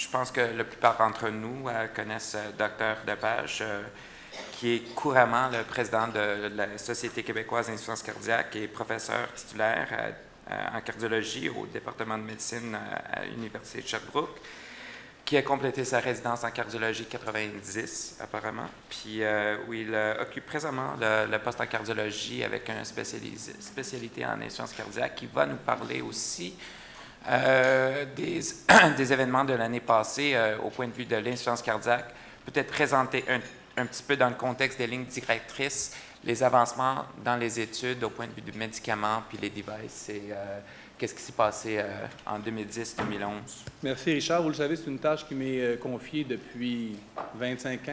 je pense que la plupart d'entre nous connaissent Dr Lepage, qui est couramment le président de la Société québécoise d'insuffisance cardiaque et professeur titulaire en cardiologie au département de médecine à l'Université de Sherbrooke, qui a complété sa résidence en cardiologie 90, apparemment, puis où il occupe présentement le poste en cardiologie avec une spécialité en insuffisance cardiaque, qui va nous parler aussi des événements de l'année passée au point de vue de l'insuffisance cardiaque, peut-être présenter un petit peu dans le contexte des lignes directrices les avancements dans les études au point de vue du médicament puis les devices et qu'est-ce qui s'est passé en 2010-2011. Merci Richard. Vous le savez, c'est une tâche qui m'est confiée depuis 25 ans,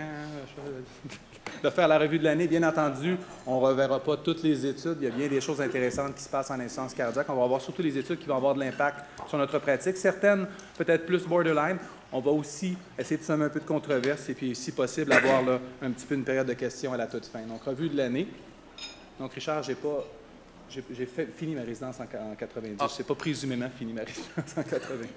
de faire la revue de l'année. Bien entendu, on ne reverra pas toutes les études. Il y a bien des choses intéressantes qui se passent en insuffisance cardiaque. On va voir surtout les études qui vont avoir de l'impact sur notre pratique. Certaines, peut-être plus borderline. On va aussi essayer de semer un peu de controverse et puis, si possible, avoir là, un petit peu une période de questions à la toute fin. Donc, revue de l'année. Donc, Richard, j'ai fini ma résidence en 90. Je n'ai pas présumément fini ma résidence en 90.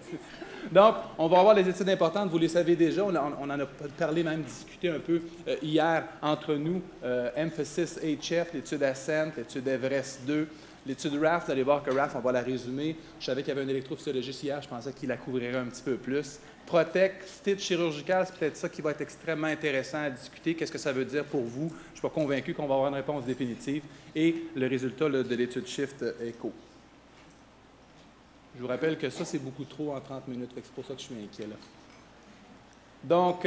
Donc, on va avoir les études importantes. Vous les savez déjà. On en a parlé, même discuté un peu hier entre nous. Emphasis HF, l'étude Ascent, l'étude Everest 2. L'étude RAF, vous allez voir que RAF, on va la résumer. Je savais qu'il y avait un électrophysiologiste hier, je pensais qu'il la couvrirait un petit peu plus. Protect, stitch chirurgical, c'est peut-être ça qui va être extrêmement intéressant à discuter. Qu'est-ce que ça veut dire pour vous? Je ne suis pas convaincu qu'on va avoir une réponse définitive. Et le résultat là, de l'étude Shift Echo. Je vous rappelle que ça, c'est beaucoup trop en 30 minutes. C'est pour ça que je suis inquiet là. Donc,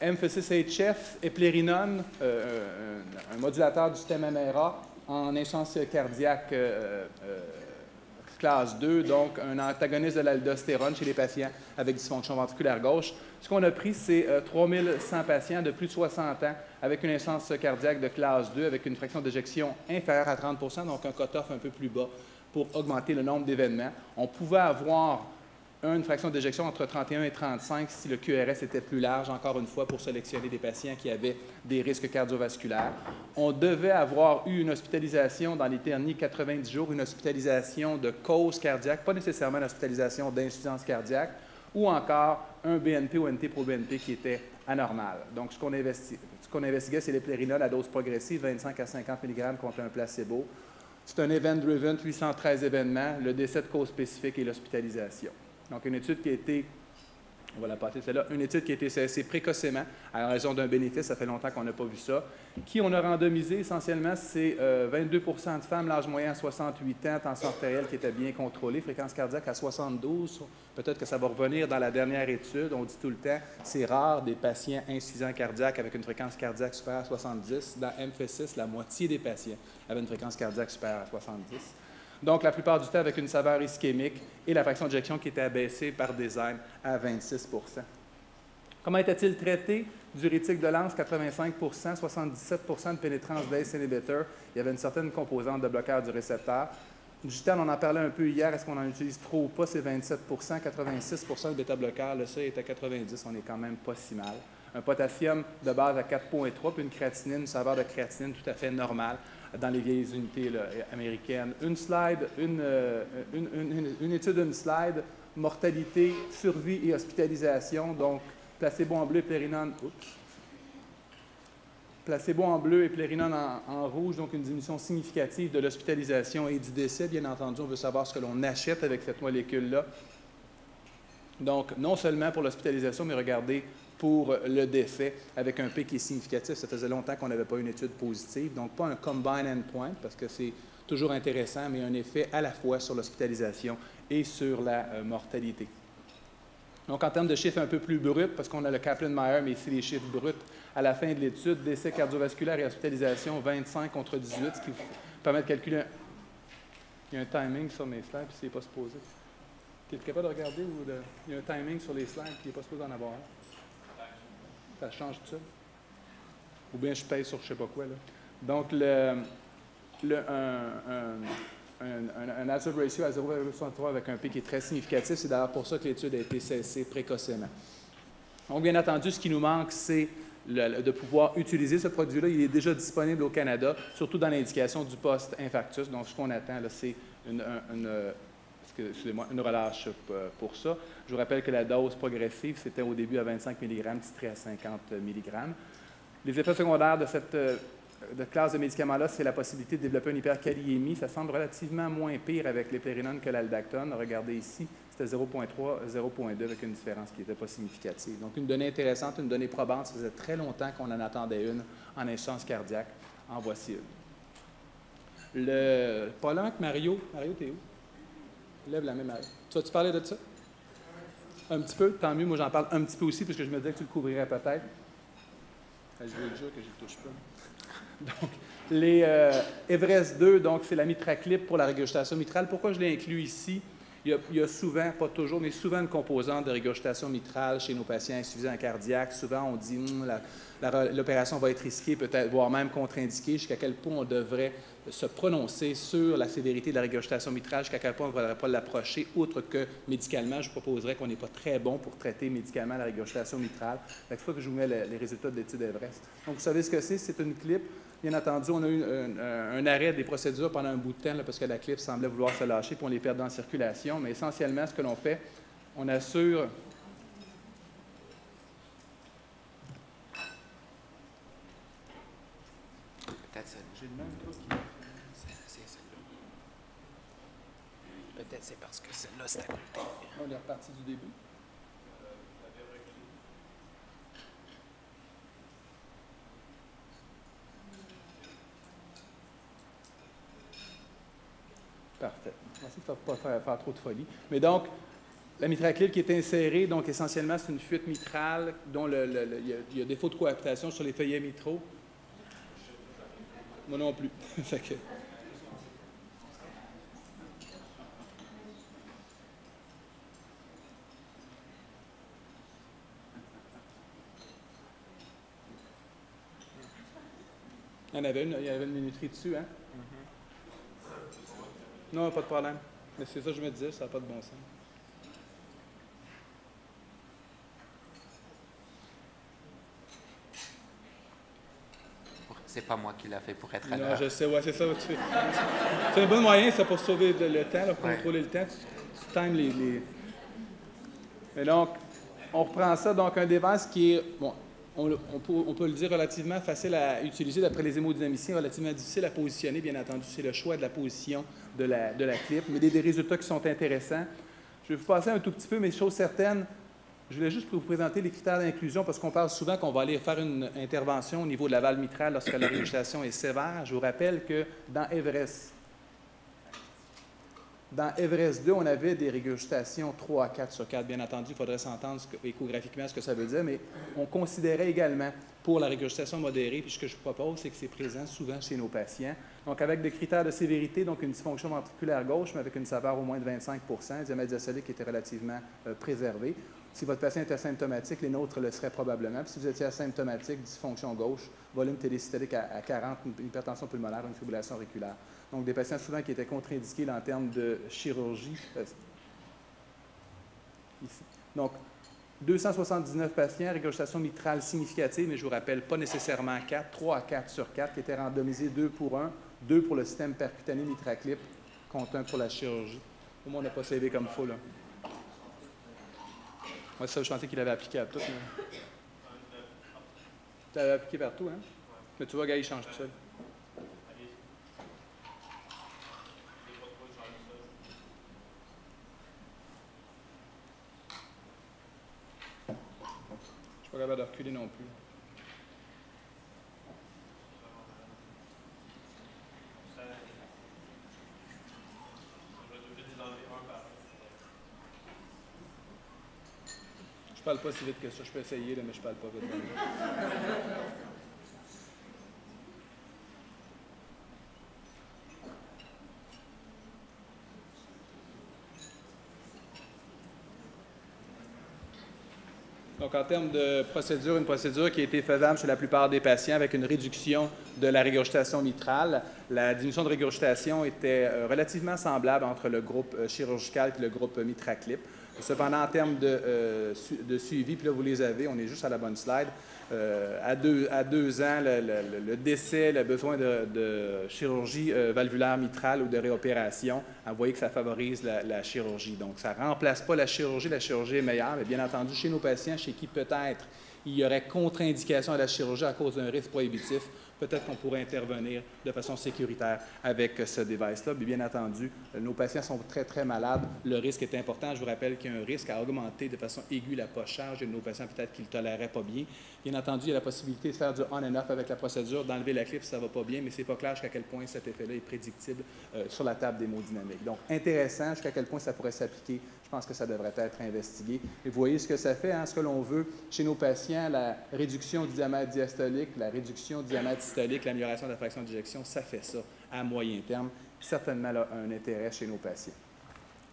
Emphasis HF, éplérinone, un modulateur du système MRA en insuffisance cardiaque classe 2, donc un antagoniste de l'aldostérone chez les patients avec dysfonction ventriculaire gauche. Ce qu'on a pris, c'est 3100 patients de plus de 60 ans avec une insuffisance cardiaque de classe 2 avec une fraction d'éjection inférieure à 30 %, donc un cutoff un peu plus bas pour augmenter le nombre d'événements. On pouvait avoir une fraction d'éjection entre 31 et 35 si le QRS était plus large, encore une fois, pour sélectionner des patients qui avaient des risques cardiovasculaires. On devait avoir eu une hospitalisation dans les derniers 90 jours, une hospitalisation de cause cardiaque, pas nécessairement une hospitalisation d'insuffisance cardiaque, ou encore un BNP ou NT-proBNP qui était anormal. Donc, ce qu'on investiguait, c'est l'éplérinone à dose progressive, 25 à 50 mg contre un placebo. C'est un event-driven, 813 événements, le décès de cause spécifique et l'hospitalisation. Donc, une étude qui a été, on va la passer celle-là, une étude qui a été cessée précocement à raison d'un bénéfice, ça fait longtemps qu'on n'a pas vu ça. Qui on a randomisé essentiellement, c'est 22 % de femmes, l'âge moyen à 68 ans, tension artérielle qui était bien contrôlée, fréquence cardiaque à 72. Peut-être que ça va revenir dans la dernière étude. On dit tout le temps, c'est rare des patients insuffisants cardiaques avec une fréquence cardiaque supérieure à 70. Dans Emphasis, la moitié des patients avaient une fréquence cardiaque supérieure à 70. Donc, la plupart du temps avec une saveur ischémique et la fraction d'éjection qui était abaissée par design à 26 %. Comment était-il traité? Diurétique de Lance, 85 %, 77 % de pénétrance d'ACE inhibitor. Il y avait une certaine composante de bloqueur du récepteur. Du gitane, on en parlait un peu hier. Est-ce qu'on en utilise trop ou pas? C'est 27 %, 86 % de bêta-bloqueur. Le seuil est à 90. On n'est quand même pas si mal. Un potassium de base à 4,3 puis une créatinine, une saveur de créatinine tout à fait normale dans les vieilles unités là, américaines. Une slide, une étude, une slide, mortalité, survie et hospitalisation. Donc, placebo en bleu, éplérinone, placebo en bleu et éplérinone en rouge, donc une diminution significative de l'hospitalisation et du décès. Bien entendu, on veut savoir ce que l'on achète avec cette molécule-là. Donc, non seulement pour l'hospitalisation, mais regardez pour le décès avec un P qui est significatif. Ça faisait longtemps qu'on n'avait pas une étude positive, donc pas un combine endpoint parce que c'est toujours intéressant, mais un effet à la fois sur l'hospitalisation et sur la mortalité. Donc, en termes de chiffres un peu plus bruts, parce qu'on a le Kaplan-Meier, mais ici les chiffres bruts, à la fin de l'étude, décès cardiovasculaire et hospitalisation, 25 contre 18, ce qui permet de calculer Il y a un timing sur mes slides, puis c'est pas supposé. Tu es capable de regarder ou il y a un timing sur les slides, puis il n'est pas supposé en avoir un? Ça change tout ça? Ou bien je pèse sur je ne sais pas quoi, là. Donc, un hazard ratio à 0,63 avec un P qui est très significatif. C'est d'ailleurs pour ça que l'étude a été cessée précocement. Donc, bien entendu, ce qui nous manque, c'est de pouvoir utiliser ce produit-là. Il est déjà disponible au Canada, surtout dans l'indication du post-infarctus. Donc, ce qu'on attend, c'est ce excusez-moi, une relâche pour ça. Je vous rappelle que la dose progressive, c'était au début à 25 mg, titré à 50 mg. Les effets secondaires de cette classe de médicaments-là, c'est la possibilité de développer une hyperkaliémie. Ça semble relativement moins pire avec l'éplérinone que l'aldactone. Regardez ici, c'était 0,3, 0,2 avec une différence qui n'était pas significative. Donc, une donnée intéressante, une donnée probante. Ça faisait très longtemps qu'on en attendait une en insuffisance cardiaque. En voici une. Probablement que Mario, t'es où? Lève la main, Mario. Tu parlais de ça? Un petit peu, tant mieux. Moi, j'en parle un petit peu aussi, parce que je me disais que tu le couvrirais peut-être. Je vous le jure que je ne touche pas. Donc, les Everest 2, donc c'est la mitraclip pour la régurgitation mitrale. Pourquoi je l'ai inclus ici? Il y a souvent, pas toujours, mais souvent une composante de régurgitation mitrale chez nos patients insuffisants cardiaques. Souvent, on dit l'opération va être risquée, peut-être, voire même contre-indiquée, jusqu'à quel point on devrait se prononcer sur la sévérité de la régurgitation mitrale, jusqu'à quel point on ne devrait pas l'approcher, outre que médicalement, je proposerais qu'on n'est pas très bon pour traiter médicalement la régurgitation mitrale. C'est pour ça que je vous mets les résultats de l'étude Everest. Donc, vous savez ce que c'est? C'est une clip. Bien entendu, on a eu un arrêt des procédures pendant un bout de temps là, parce que la clip semblait vouloir se lâcher puis on les perd en circulation. Mais essentiellement, ce que l'on fait, on assure... Peut-être celle-là. J'ai le même truc qui... C'est celle-là. Peut-être c'est parce que celle-là, c'est à côté. On est reparti du début. Parfait. Merci de ne pas faire trop de folie. Mais donc, la mitraclip qui est insérée, donc essentiellement, c'est une fuite mitrale dont il y a défaut de coaptation sur les feuillets mitraux. Moi non plus. Fait que... Il y avait une minuterie dessus, hein? Non, pas de problème. Mais c'est ça que je me disais, ça n'a pas de bon sens. C'est pas moi qui l'a fait pour être à Non, l'heure. je sais, ouais, c'est ça. C'est un bon moyen, ça, pour sauver le temps, pour contrôler le temps. Tu times les... Et donc, on reprend ça. Donc, un device qui est, bon, on peut le dire, relativement facile à utiliser d'après les hémodynamiciens, relativement difficile à positionner, bien entendu. C'est le choix de la position de la clip, mais des résultats qui sont intéressants. Je vais vous passer un tout petit peu, mais chose certaine, je voulais juste vous présenter les critères d'inclusion parce qu'on parle souvent qu'on va aller faire une intervention au niveau de la valve mitrale lorsque la régurgitation est sévère. Je vous rappelle que dans Everest 2, on avait des régurgitations 3 à 4 sur 4. Bien entendu, il faudrait s'entendre échographiquement ce que ça veut dire, mais on considérait également pour la régurgitation modérée, puis ce que je vous propose, c'est que c'est présent souvent chez nos patients. Donc, avec des critères de sévérité, donc une dysfonction ventriculaire gauche, mais avec une saveur au moins de 25 diamètre diastolique qui était relativement préservé. Si votre patient est asymptomatique, les nôtres le seraient probablement. Puis si vous étiez asymptomatique, dysfonction gauche, volume télécystolique à 40, une hypertension pulmonaire, une fibrillation auriculaire. Donc, des patients souvent qui étaient contre-indiqués en termes de chirurgie. Ici. Donc, 279 patients, régurgitation mitrale significative, mais je vous rappelle, pas nécessairement 4, 3 à 4 sur 4, qui étaient randomisés 2 pour 1, 2 pour le système percutané mitraclip, contre 1 pour la chirurgie. Au moins, on n'a pas sauvé comme il faut, là. Moi, ça, je pensais qu'il avait appliqué à tout. Tu l'avais appliqué partout, hein? Mais tu vois, gars, il change tout seul. Je ne suis pas capable de reculer non plus. Je parle pas si vite que ça. Je peux essayer, là, mais je parle pas vite. Donc, en termes de procédure, une procédure qui a été faisable chez la plupart des patients avec une réduction de la régurgitation mitrale. La diminution de régurgitation était relativement semblable entre le groupe chirurgical et le groupe mitraclip. Cependant, en termes de suivi, puis là, vous les avez, on est juste à la bonne slide. À 2 ans, le décès, le besoin de chirurgie valvulaire mitrale ou de réopération, vous voyez que ça favorise la chirurgie. Donc, ça ne remplace pas la chirurgie est meilleure, mais bien entendu, chez nos patients, chez qui peut-être il y aurait contre-indication à la chirurgie à cause d'un risque prohibitif, peut-être qu'on pourrait intervenir de façon sécuritaire avec ce device-là. Mais bien entendu, nos patients sont très, très malades. Le risque est important. Je vous rappelle qu'il y a un risque à augmenter de façon aiguë la poche charge. Il y a de nos patients peut-être qui ne le toléraient pas bien. Bien entendu, il y a la possibilité de faire du on and off avec la procédure, d'enlever la clip si ça ne va pas bien, mais ce n'est pas clair jusqu'à quel point cet effet-là est prédictible sur la table d'hémodynamique. Donc, intéressant, jusqu'à quel point ça pourrait s'appliquer. Je pense que ça devrait être investigué. Et vous voyez ce que ça fait, hein, ce que l'on veut chez nos patients, la réduction du diamètre diastolique, la réduction du diamètre systolique, l'amélioration de la fraction d'éjection, ça fait ça à moyen terme. Certainement là, un intérêt chez nos patients.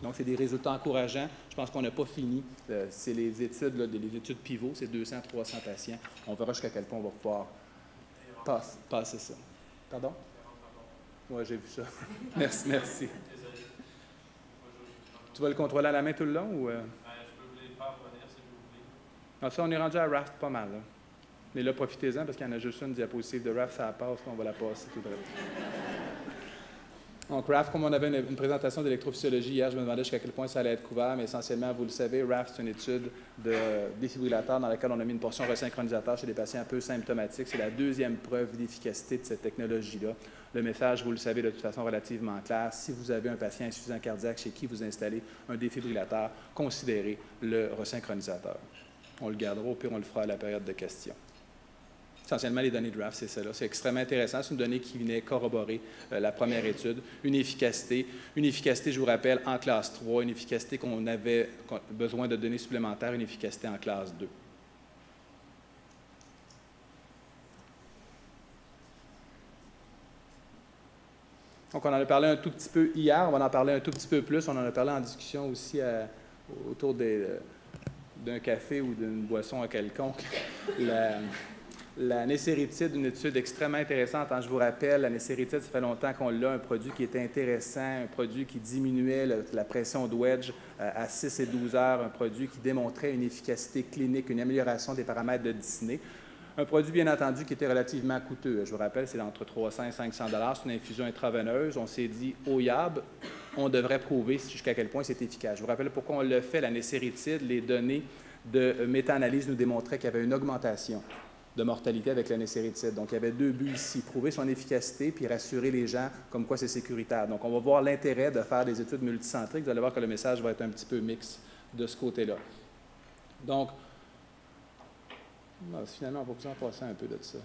Donc, c'est des résultats encourageants. Je pense qu'on n'a pas fini. C'est les études, là, les études pivots, c'est 200-300 patients. On verra jusqu'à quel point on va pouvoir passer ça. Pardon? Oui, j'ai vu ça. Merci. Tu vas le contrôler à la main tout le long ou? Je peux vous les faire revenir si vous voulez. Ah, ça, on est rendu à Raft pas mal. Là. Mais là, profitez-en parce qu'il y en a juste une diapositive de Raft, ça passe, on va la passer tout de suite. Donc, RAFT, comme on avait une présentation d'électrophysiologie hier, je me demandais jusqu'à quel point ça allait être couvert, mais essentiellement, vous le savez, RAFT, c'est une étude de défibrillateur dans laquelle on a mis une portion resynchronisateur chez des patients peu symptomatiques. C'est la deuxième preuve d'efficacité de cette technologie-là. Le message, vous le savez de toute façon relativement clair. Si vous avez un patient insuffisant cardiaque chez qui vous installez un défibrillateur, considérez le resynchronisateur. On le gardera, au pire, on le fera à la période de questions. Essentiellement, les données de RAFT, c'est ça. C'est extrêmement intéressant. C'est une donnée qui venait corroborer la première étude. Une efficacité, je vous rappelle, en classe 3, une efficacité qu'on avait besoin de données supplémentaires, une efficacité en classe 2. Donc, on en a parlé un tout petit peu hier. On va en parler un tout petit peu plus. On en a parlé en discussion aussi autour d'un café ou d'une boisson quelconque. La nécéritide, une étude extrêmement intéressante. Je vous rappelle, la nécéritide, ça fait longtemps qu'on l'a, un produit qui était intéressant, un produit qui diminuait la pression de wedge à 6 et 12 heures, un produit qui démontrait une efficacité clinique, une amélioration des paramètres de Disney. Un produit, bien entendu, qui était relativement coûteux. Je vous rappelle, c'est entre 300 et 500 $. C'est une infusion intraveineuse. On s'est dit, au YAB, on devrait prouver jusqu'à quel point c'est efficace. Je vous rappelle pourquoi on le fait, la nécéritide. Les données de méta-analyse nous démontraient qu'il y avait une augmentation de mortalité avec la nécéritide. Donc, il y avait deux buts ici, prouver son efficacité puis rassurer les gens comme quoi c'est sécuritaire. Donc, on va voir l'intérêt de faire des études multicentriques. Vous allez voir que le message va être un petit peu mix de ce côté-là. Donc, finalement, on va vous en passer un peu de ça.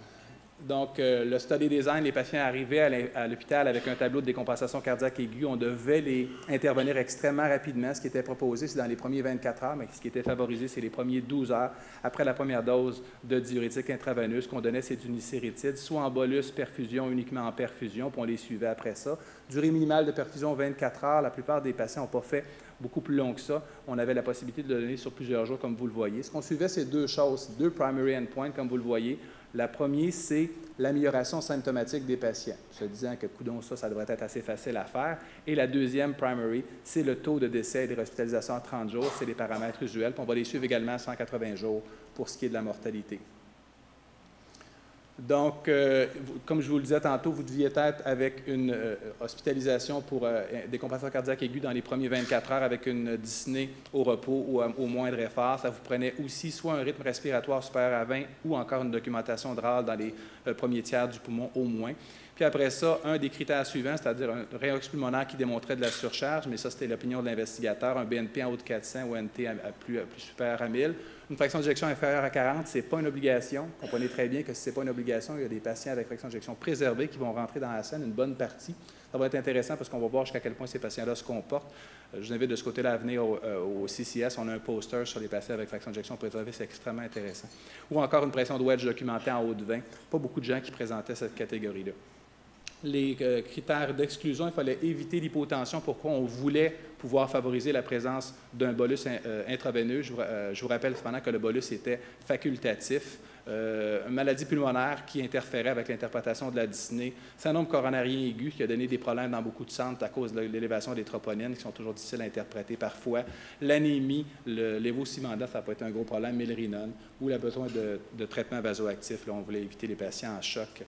Donc, le study design, les patients arrivaient à l'hôpital avec un tableau de décompensation cardiaque aiguë. On devait les intervenir extrêmement rapidement. Ce qui était proposé, c'est dans les premiers 24 heures, mais ce qui était favorisé, c'est les premiers 12 heures après la première dose de diurétique intraveineuse. Ce qu'on donnait, c'est du nicéritide, soit en bolus, perfusion, uniquement en perfusion, puis on les suivait après ça. Durée minimale de perfusion, 24 heures. La plupart des patients n'ont pas fait beaucoup plus long que ça. On avait la possibilité de le donner sur plusieurs jours, comme vous le voyez. Ce qu'on suivait, c'est deux choses, deux primary endpoints, comme vous le voyez. La première, c'est l'amélioration symptomatique des patients, se disant que, coudonc, ça devrait être assez facile à faire. Et la deuxième, primary, c'est le taux de décès et des hospitalisations en 30 jours. C'est les paramètres usuels. Puis on va les suivre également à 180 jours pour ce qui est de la mortalité. Donc, comme je vous le disais tantôt, vous deviez être avec une hospitalisation pour décompensation cardiaque aiguë dans les premiers 24 heures avec une dyspnée au repos ou au moindre effort. Ça vous prenait aussi soit un rythme respiratoire supérieur à 20 ou encore une documentation de râle dans les premiers tiers du poumon au moins. Puis après ça, un des critères suivants, c'est-à-dire un rayon pulmonaire qui démontrait de la surcharge, mais ça, c'était l'opinion de l'investigateur, un BNP en haut de 400 ou NT plus supérieur à 1000. Une fraction d'éjection inférieure à 40, ce n'est pas une obligation. Comprenez très bien que si ce n'est pas une obligation, il y a des patients avec fraction d'éjection préservée qui vont rentrer dans la scène, une bonne partie. Ça va être intéressant parce qu'on va voir jusqu'à quel point ces patients-là se comportent. Je vous invite de ce côté-là à venir au CCS. On a un poster sur les patients avec fraction d'éjection préservée, c'est extrêmement intéressant. Ou encore une pression de wedge documentée en haut de 20. Pas beaucoup de gens qui présentaient cette catégorie-là. les critères d'exclusion, il fallait éviter l'hypotension. Pourquoi on voulait pouvoir favoriser la présence d'un bolus intraveineux. Je vous rappelle cependant que le bolus était facultatif. Une maladie pulmonaire qui interférait avec l'interprétation de la dyspnée, syndrome coronarien aigu qui a donné des problèmes dans beaucoup de centres à cause de l'élévation des troponines qui sont toujours difficiles à interpréter parfois, l'anémie, le lévocimanda, ça peut être un gros problème, milrinone, ou le besoin de traitement vasoactif. Là, on voulait éviter les patients en choc